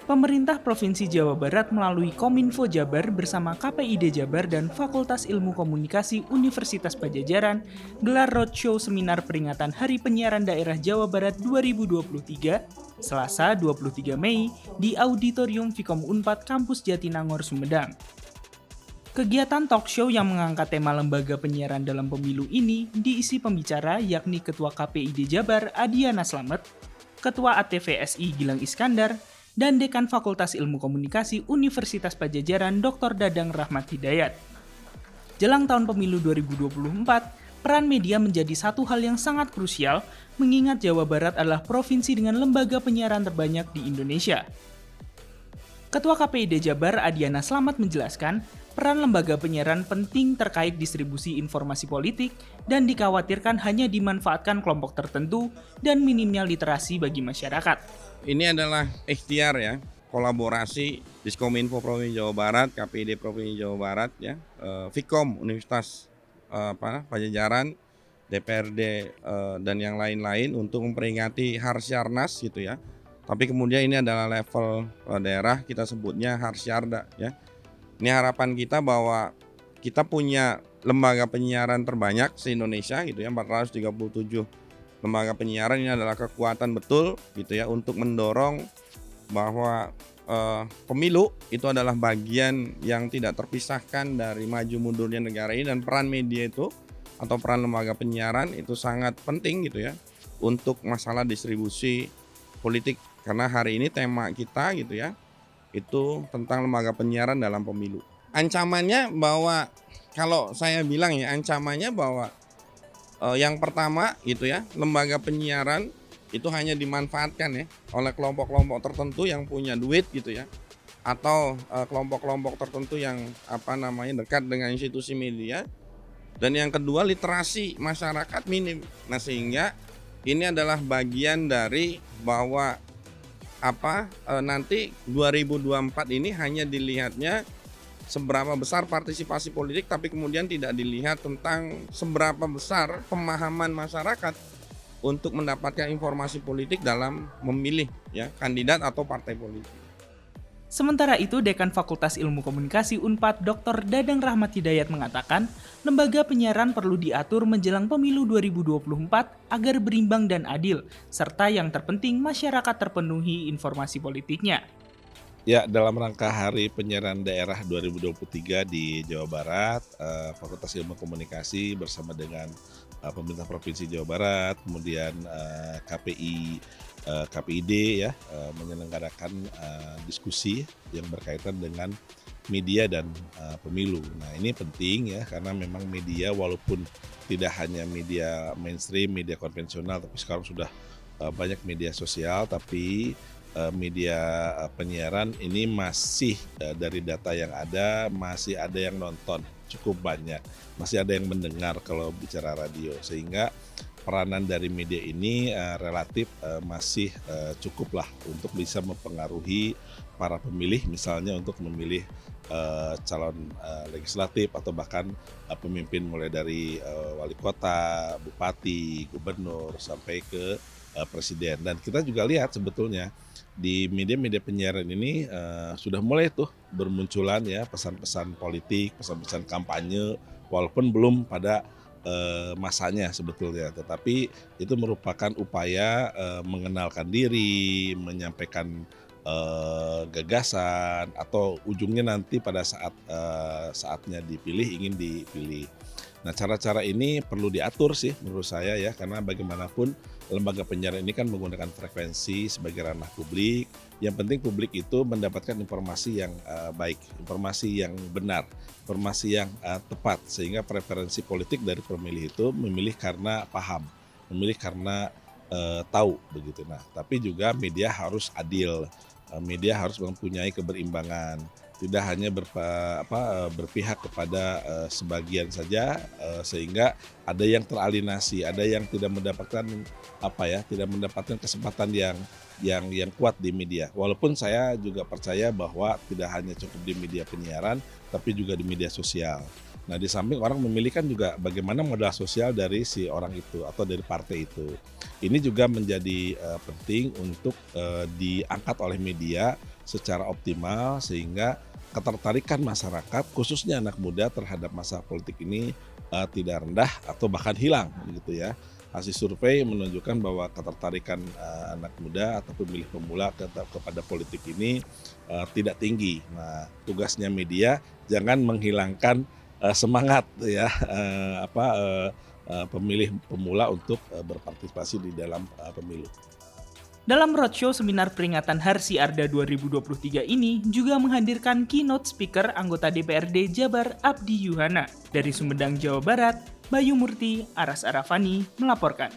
Pemerintah Provinsi Jawa Barat melalui Kominfo Jabar bersama KPID Jabar dan Fakultas Ilmu Komunikasi Universitas Padjadjaran gelar roadshow seminar peringatan Hari Penyiaran Daerah Jawa Barat 2023, Selasa 23 Mei di Auditorium Vkom Unpad Kampus Jatinangor, Sumedang. Kegiatan talk show yang mengangkat tema lembaga penyiaran dalam pemilu ini diisi pembicara yakni Ketua KPID Jabar Adiana Slamet, Ketua ATVSI Gilang Iskandar, dan Dekan Fakultas Ilmu Komunikasi Universitas Padjadjaran Dr. Dadang Rahmat Hidayat. Jelang tahun pemilu 2024, peran media menjadi satu hal yang sangat krusial mengingat Jawa Barat adalah provinsi dengan lembaga penyiaran terbanyak di Indonesia. Ketua KPID Jabar Adiana Slamet menjelaskan, peran lembaga penyiaran penting terkait distribusi informasi politik dan dikhawatirkan hanya dimanfaatkan kelompok tertentu dan minimnya literasi bagi masyarakat. Ini adalah ikhtiar ya, kolaborasi Diskominfo Provinsi Jawa Barat, KPID Provinsi Jawa Barat ya, Vkom Universitas Padjadjaran, DPRD dan yang lain-lain untuk memperingati Harsyarnas gitu ya. Tapi kemudian ini adalah level daerah, kita sebutnya Harsyarda ya. Ini harapan kita bahwa kita punya lembaga penyiaran terbanyak se-Indonesia gitu ya, 437 lembaga penyiaran. Ini adalah kekuatan betul gitu ya untuk mendorong bahwa pemilu itu adalah bagian yang tidak terpisahkan dari maju mundurnya negara ini, dan peran media itu atau peran lembaga penyiaran itu sangat penting gitu ya untuk masalah distribusi politik, karena hari ini tema kita gitu ya itu tentang lembaga penyiaran dalam pemilu. Ancamannya bahwa kalau saya bilang ya, ancamannya bahwa yang pertama gitu ya, lembaga penyiaran itu hanya dimanfaatkan ya oleh kelompok-kelompok tertentu yang punya duit gitu ya, atau kelompok-kelompok tertentu yang dekat dengan institusi media. Dan yang kedua, literasi masyarakat minim. Nah, sehingga ini adalah bagian dari bahwa nanti 2024 ini hanya dilihatnya seberapa besar partisipasi politik, tapi kemudian tidak dilihat tentang seberapa besar pemahaman masyarakat untuk mendapatkan informasi politik dalam memilih ya kandidat atau partai politik. Sementara itu, Dekan Fakultas Ilmu Komunikasi Unpad Dr. Dadang Rahmat Hidayat mengatakan, lembaga penyiaran perlu diatur menjelang pemilu 2024 agar berimbang dan adil, serta yang terpenting masyarakat terpenuhi informasi politiknya. Ya, dalam rangka Hari Penyiaran Daerah 2023 di Jawa Barat, Fakultas Ilmu Komunikasi bersama dengan pemerintah Provinsi Jawa Barat, kemudian KPID ya, menyelenggarakan diskusi yang berkaitan dengan media dan pemilu. Nah, ini penting ya, karena memang media walaupun tidak hanya media mainstream, media konvensional, tapi sekarang sudah banyak media sosial, tapi media penyiaran ini masih dari data yang ada, masih ada yang nonton cukup banyak, masih ada yang mendengar kalau bicara radio, sehingga peranan dari media ini relatif masih cukup lah untuk bisa mempengaruhi para pemilih, misalnya untuk memilih calon legislatif atau bahkan pemimpin mulai dari wali kota, bupati, gubernur sampai ke presiden. Dan kita juga lihat sebetulnya di media-media penyiaran ini sudah mulai tuh bermunculan ya pesan-pesan politik, pesan-pesan kampanye, walaupun belum pada masanya sebetulnya, tetapi itu merupakan upaya mengenalkan diri, menyampaikan gagasan, atau ujungnya nanti pada saat saatnya dipilih, ingin dipilih. Nah, cara-cara ini perlu diatur sih menurut saya ya, karena bagaimanapun lembaga penyiaran ini kan menggunakan frekuensi sebagai ranah publik. Yang penting publik itu mendapatkan informasi yang baik, informasi yang benar, informasi yang tepat, sehingga preferensi politik dari pemilih itu memilih karena paham, memilih karena tahu begitu. Nah, tapi juga media harus adil, media harus mempunyai keberimbangan. Tidak hanya berpihak kepada sebagian saja, sehingga ada yang teralienasi, ada yang tidak mendapatkan tidak mendapatkan kesempatan yang kuat di media. Walaupun saya juga percaya bahwa tidak hanya cukup di media penyiaran, tapi juga di media sosial. Nah, di samping orang memilih kan juga bagaimana modal sosial dari si orang itu atau dari partai itu. Ini juga menjadi penting untuk diangkat oleh media secara optimal sehingga ketertarikan masyarakat khususnya anak muda terhadap masalah politik ini tidak rendah atau bahkan hilang gitu ya. Hasil survei menunjukkan bahwa ketertarikan anak muda atau pemilih pemula kepada politik ini tidak tinggi. Nah, tugasnya media jangan menghilangkan semangat ya pemilih pemula untuk berpartisipasi di dalam pemilu. Dalam roadshow seminar peringatan Harsi Arda 2023 ini juga menghadirkan keynote speaker anggota DPRD Jabar Abdi Yuhana. Dari Sumedang, Jawa Barat, Bayu Murti, Aras Arafani melaporkan.